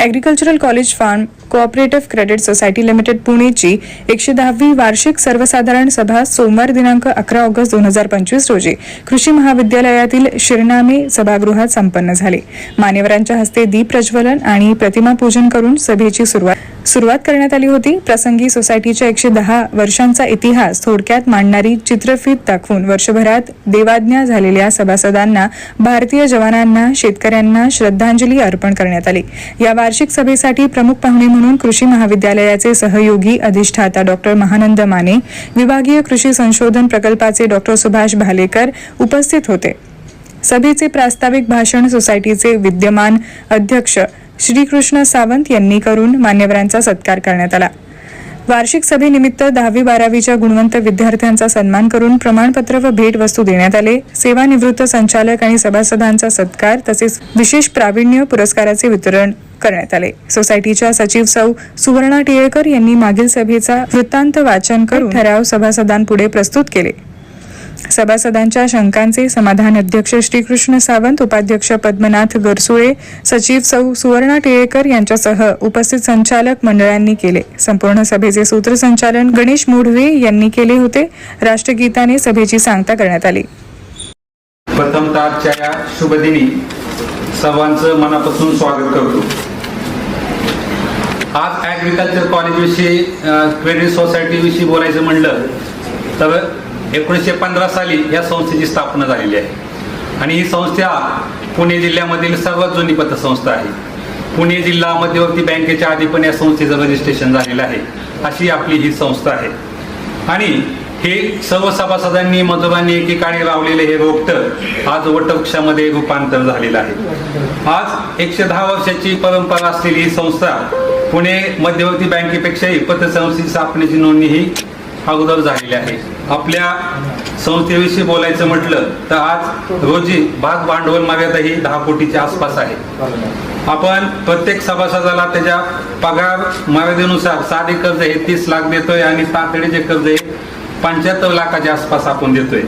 Agricultural college farm cooperative credit society limited पुणेची 110वी वार्षिक सर्वसाधारण सभा सोमवार दिनांक 11 ऑगस्ट 2025 रोजी कृषी महाविद्यालयातील शिरनामे सभागृहात संपन्न झाली। मान्यवरांच्या हस्ते दीप प्रज्वलन आणि प्रतिमा पूजन करून सभेची सुरुवात करण्यात आली होती। प्रसंगी सोसायटीच्या 110 वर्षांचा इतिहास थोडक्यात मांडणारी चित्रफीत दाखवून वर्षभरात देवाज्ञा झालेल्या सभासदांना, भारतीय जवानांना, शेतकऱ्यांना श्रद्धांजली अर्पण करण्यात आली। या वार्षिक सभेसाठी प्रमुख पाहुणे म्हणून कृषी महाविद्यालयाचे सहयोगी अधिष्ठाता डॉक्टर महानंद माने, विभागीय कृषी संशोधन प्रकल्पाचे डॉक्टर सुभाष भालेकर उपस्थित होते। सभेचे प्रास्ताविक भाषण सोसायटीचे विद्यमान अध्यक्ष श्रीकृष्ण सावंत यांनी करून मान्यवरांचा सत्कार करण्यात आला। वार्षिक सभेनिमित्त 10वी-12वीच्या गुणवंत विद्यार्थ्यांचा सन्मान करून प्रमाणपत्र व भेटवस्तू देण्यात आले। सेवानिवृत्त संचालक आणि सभासदांचा सत्कार तसेच विशेष प्रावीण्य पुरस्काराचे वितरण करण्यात आले। सोसायटीच्या सचिव सौ सुवर्णा टिळेकर यांनी मागील सभेचा वृत्तांत वाचन करून ठराव सभासदांपुढे प्रस्तुत केले। सभासदांच्या शंकांचे समाधान अध्यक्ष श्रीकृष्ण सावंत, उपाध्यक्ष पद्मनाथ गरसुळे, सचिव सौ सुवर्णा टिळेकर यांच्यासह उपस्थित संचालक मंडळांनी केले। संपूर्ण सभेचे सूत्रसंचालन गणेश मोढवे यांनी केले होते। राष्ट्रगीताने सभेची सांगता करण्यात आली। प्रथमतः आजच्या या शुभदिनी सर्वांचं मनापासून स्वागत करतो। आज ॲग्रिकल्चर कॉलेज विषयी क्रेडिट सोसायटी विषयी बोलायचं म्हणलं तर 1915 साली या संस्थेची स्थापना झालेली आहे आणि ही संस्था पुणे जिल्ह्यामधील सर्वात जुनी पतसंस्था आहे। पुणे जिल्हा मध्यवर्ती बँकेच्या आधी पण या संस्थेचं रजिस्ट्रेशन झालेलं आहे, अशी आपली ही संस्था आहे। आणि हे सर्व सभासदांनी मजुरांनी एकेकाळी लावलेले हे रोपटं आज वटवृक्षामध्ये रूपांतर झालेलं आहे। आज 110 वर्षाची परंपरा असलेली ही संस्था पुणे मध्यवर्ती बँकेपेक्षाही पतसंस्थेची स्थापनेची नोंदणी ही अगोदर झालेली आहे। आपल्या संस्थेविषयी बोलायचं म्हटलं तर आज रोजी भाग भांडवल मर्यादा ही 10 कोटीच्या आसपास आहे। आपण प्रत्येक सभासदाला त्याच्या पगार मर्यादेनुसार साधे कर्ज हे 30 लाख देतोय आणि तातडीचे कर्ज हे 75 लाखाच्या आसपास आपण देतोय।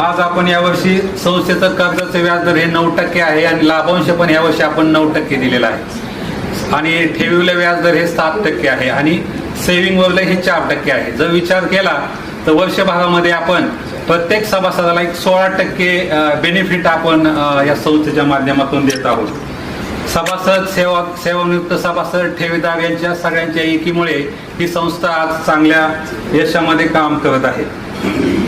आज आपण यावर्षी संस्थेचं कर्जाचं व्याजदर हे 9% आहे आणि लाभांश पण यावर्षी आपण 9% दिलेला आहे आणि ठेवीला व्याजदर हे 7% आहे आणि सेव्हिंग वरला हे 4% आहे। जर विचार केला तर वर्षभरामध्ये आपण प्रत्येक सभासदाला एक 16% बेनिफिट आपण या संस्थेच्या माध्यमातून देत आहोत। सभासद, सेवानिवृत्त सभासद, ठेवीदार यांच्या सगळ्यांच्या एकीमुळे ही संस्था आज चांगल्या यशामध्ये काम करत आहे।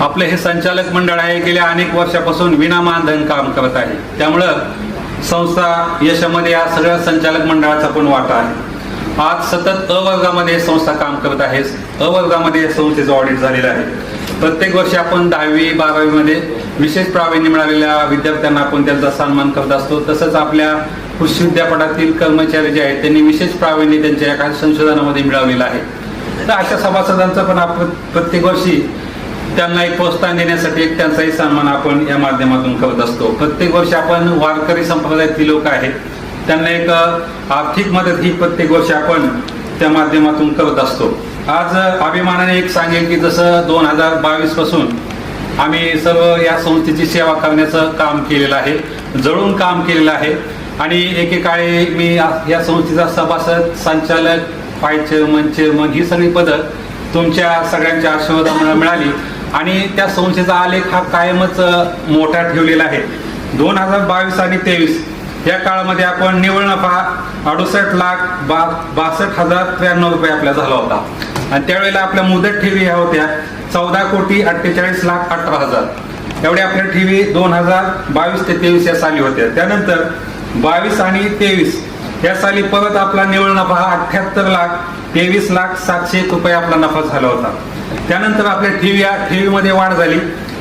आपले हे संचालक मंडळ आहे गेल्या अनेक वर्षापासून विनामानधन काम करत आहे, त्यामुळं संस्था यशामध्ये या सगळ्या संचालक मंडळाचा पण वाटा आहे। आज सतत अ वर्गामध्ये संस्था काम करत आहे। अ वर्गामध्ये संस्थेचं ऑडिट झालेलं आहे। प्रत्येक वर्षी आपण 10वी-12वी मध्ये विशेष प्रावीण्य मिळालेल्या विद्यार्थ्यांना आपण त्यांचा सन्मान करत असतो। तसंच आपल्या कृषी विद्यापीठातील कर्मचारी जे आहेत त्यांनी विशेष प्रावीण्य त्यांच्या एका संशोधनामध्ये मिळवलेलं आहे। तर अशा सभासदांचा पण आपण प्रत्येक वर्षी त्यांना एक प्रोत्साहन देण्यासाठी एक त्यांचाही सन्मान आपण या माध्यमातून करत असतो। प्रत्येक वर्षी आपण वारकरी संप्रदायातील लोक आहेत त्यांना एक आर्थिक मदत ही प्रत्येक वर्षी आपण त्या माध्यमातून करत असतो। आज अभिमानाने एक सांगेल की जसं 2022 पासून आम्ही सर्व या संस्थेची सेवा करण्याचं काम केलेलं आहे, जळून काम केलेलं आहे आणि एकेकाळी मी या संस्थेचा सभासद, संचालक, व्हाईस चेअरमन ही सगळी पदं तुमच्या सगळ्यांच्या आशीर्वादामुळे मिळाली आणि त्या संस्थेचा आलेख हा कायमच मोठा ठेवलेला आहे। 2022 आणि 23 या काळामध्ये आपण निव्वळ नफा 68,62,093 रुपये आपला झाला होता आणि त्यावेळेला आपल्या मुदत ठेवी ह्या होत्या 14,48,18,000 एवढ्या आपल्या ठेवी 2022 ते 23 या साली होत्या। त्यानंतर 22 आणि 23 या साली परत आपला निव्वळ नफा 78,23,701 रुपये आपला नफा झाला होता। त्यानंतर आपल्या ठेवीमध्ये वाढ झाली।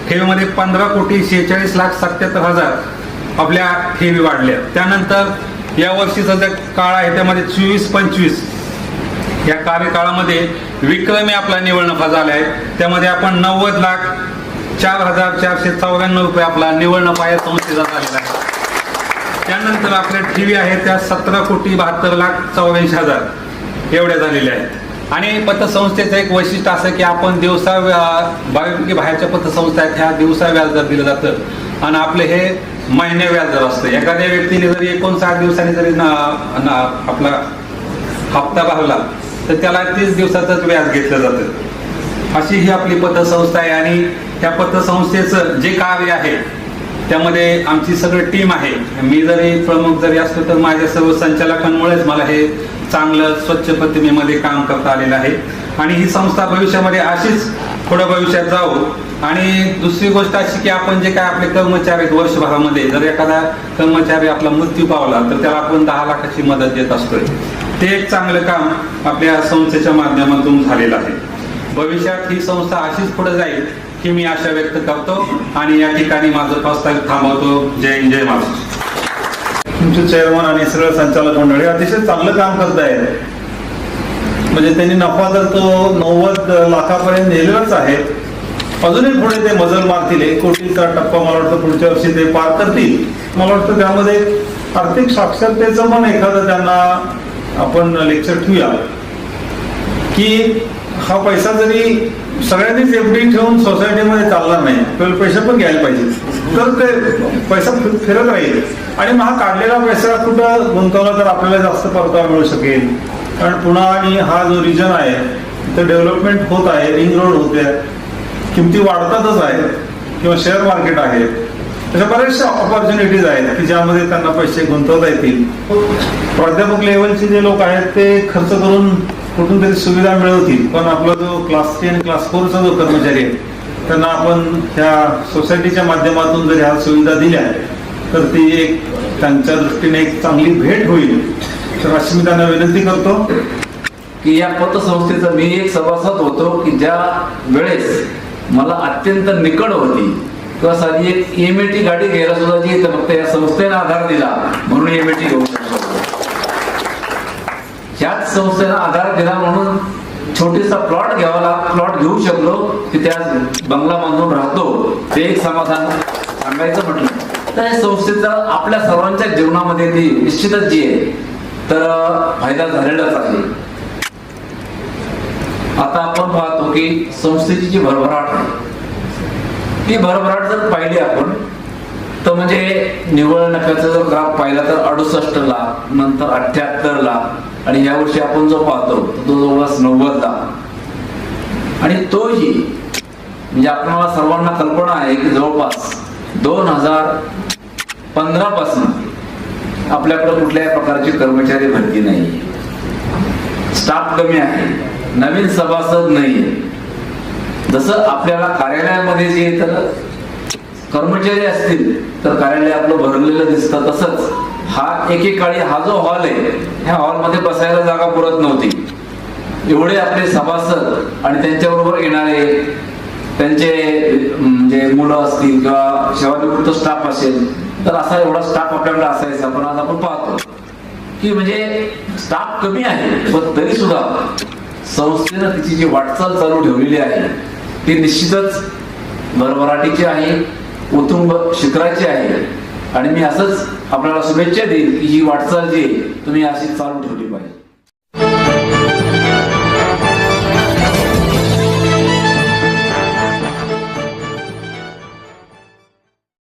ठेवीमध्ये 15,46,77,000 आपल्या ठेवी वाढल्या। त्यानंतर या वर्षीचा जो काळ आहे त्यामध्ये 24-25 या कार्यकाळामध्ये विक्रमी आपला निव्वळ नफा झाला आहे। त्यामध्ये आपण 90,04,494 रुपये आपला निव्वळ नफा या संस्थेचा झालेला आहे। त्यानंतर आपल्या ठेवी आहेत त्या 17,72,84,000 एवढ्या झालेल्या आहेत। आणि पतसंस्थेचं एक वैशिष्ट्य असं की आपण दिवसा बाहेरच्या पतसंस्था आहेत ह्या दिवसा व्याजदर दिलं जातं आणि आपलं हे महिने व्याज दर असतं. एखाद्या व्यक्तीने जरी 59 दिवसांनी जरी आपला हप्ता भरला तर त्याला 30 दिवसाचंच व्याज घेतलं जातं. अशी ही आपली पतसंस्था आहे. आणि त्या पतसंस्थेचं जे कार्य आहे त्यामध्ये आमची सगळी टीम आहे. मी जरी प्रमुख जरी असलो तर माझ्या सर्व संचालकांमुळेच मला हे चांगलं स्वच्छ प्रतिमेमध्ये काम करता आलेलं आहे. आणि ही संस्था भविष्यामध्ये अशीच पुढं भविष्यात जाऊ. आणि दुसरी गोष्ट अशी की आपण जे काय आपले कर्मचारी आहेत, वर्षभरामध्ये जर एखादा कर्मचारी आपला मृत्यू पावला तर त्याला आपण 10 लाखाची मदत देत असतोय. ते एक चांगलं काम आपल्या संस्थेच्या माध्यमातून झालेलं आहे. भविष्यात ही संस्था अशीच पुढे जाईल की मी आशा व्यक्त करतो. आणि या ठिकाणी माझं प्रस्तावित थांबवतो. जय हिंद, जय महाराष्ट्र. तुमचे चेअरमन आणि सगळं संचालक मंडळी अतिशय चांगलं काम करतायत. म्हणजे त्यांनी नफा तर तो 90 लाखापर्यंत नेलेलाच आहे. अजूनही पुढे ते मजल मारतील. 1 कोटीचा टप्पा मला वाटतं पुढच्या वर्षी ते पार करतील. मला वाटतं त्यामध्ये आर्थिक साक्षरतेचं पण एखादं त्यांना आपण लेक्चर ठेवूया की हा पैसा जरी सगळ्यांनीच एफडी ठेवून सोसायटीमध्ये चालणार नाही, आपल्याला पैसे पण घ्यायला पाहिजे तर ते पैसा फिरत राहील. आणि मग हा काढलेला पैसा कुठं गुंतवला तर आपल्याला जास्त परतावा मिळू शकेल. कारण पुणे आणि हा जो रिजन आहे तिथे डेव्हलपमेंट होत आहे, रिंग रोड होते, किमती वाढतातच आहेत किंवा शेअर मार्केट आहे. अशा बऱ्याचशा ऑपॉर्च्युनिटीज आहेत की ज्यामध्ये त्यांना पैसे गुंतवता येतील. प्राध्यापक लेवलचे जे लोक आहेत ते खर्च करून कुठून तरी सुविधा मिळवतील. पण आपला जो क्लास 3 आणि क्लास 4चा जो कर्मचारी आहे त्यांना आपण ह्या सोसायटीच्या माध्यमातून जर ह्या सुविधा दिल्या तर ती एक त्यांच्या दृष्टीने एक चांगली भेट होईल. तर अशी मी त्यांना विनंती करतो की या पतसंस्थेचा मी एक सभासद होतो की ज्या वेळेस मला अत्यंत निकड होती किंवा साधी एक EMT गाडी घ्यायला सुद्धा जी फक्त या संस्थेने आधार दिला म्हणून EMT घेऊ शकतो. ह्याच संस्थेनं आधार दिला म्हणून छोटीसा प्लॉट प्लॉट घेऊ शकलो की त्या बंगला बांधून राहतो. ते एक समाधान सांगायचं म्हटलं तर या संस्थेचा आपल्या सर्वांच्या जीवनामध्ये ती निश्चितच जी आहे तर फायदा झालेलाच आहे. आता आपण पाहतो की संस्थेची जी भरभराट आहे ती भरभराट जर पाहिली आपण तर म्हणजे निव्वळ नफ्याचा जर ग्राफ पाहिला तर 68 लाख, नंतर 78 लाख आणि यावर्षी आपण जो पाहतो तो जवळपास 90 लाख. आणि तोही म्हणजे आपल्याला सर्वांना कल्पना आहे की जवळपास 2015 पासून आपल्याकडे कुठल्याही प्रकारची कर्मचारी भरती नाही, स्टाफ कमी आहे, नवीन सभासद नाहीये. जसं आपल्याला कार्यालयामध्ये जे तर कर्मचारी असतील तर कार्यालय आपलं भरलेलं दिसतं, तसंच हा एकेकाळी हा जो हॉल आहे ह्या हॉलमध्ये बसायला जागा पुरत नव्हती. एवढे आपले सभासद आणि त्यांच्याबरोबर येणारे त्यांचे म्हणजे मुलं असतील किंवा सेवानिवृत्त स्टाफ असेल तर असा एवढा स्टाफ आपल्याकडे असायचा. पण आज आपण पाहतो की म्हणजे स्टाफ कमी आहे पण तरी सुद्धा संस्थेनं तिची जी वाटचाल चालू ठेवलेली आहे ती निश्चितच भरभराटीची आहे, उत्तुंग शिखराची आहे. आणि मी असंच आपल्याला शुभेच्छा देईल की ही वाटचाल जी तुम्ही अशी चालू ठेवली पाहिजे.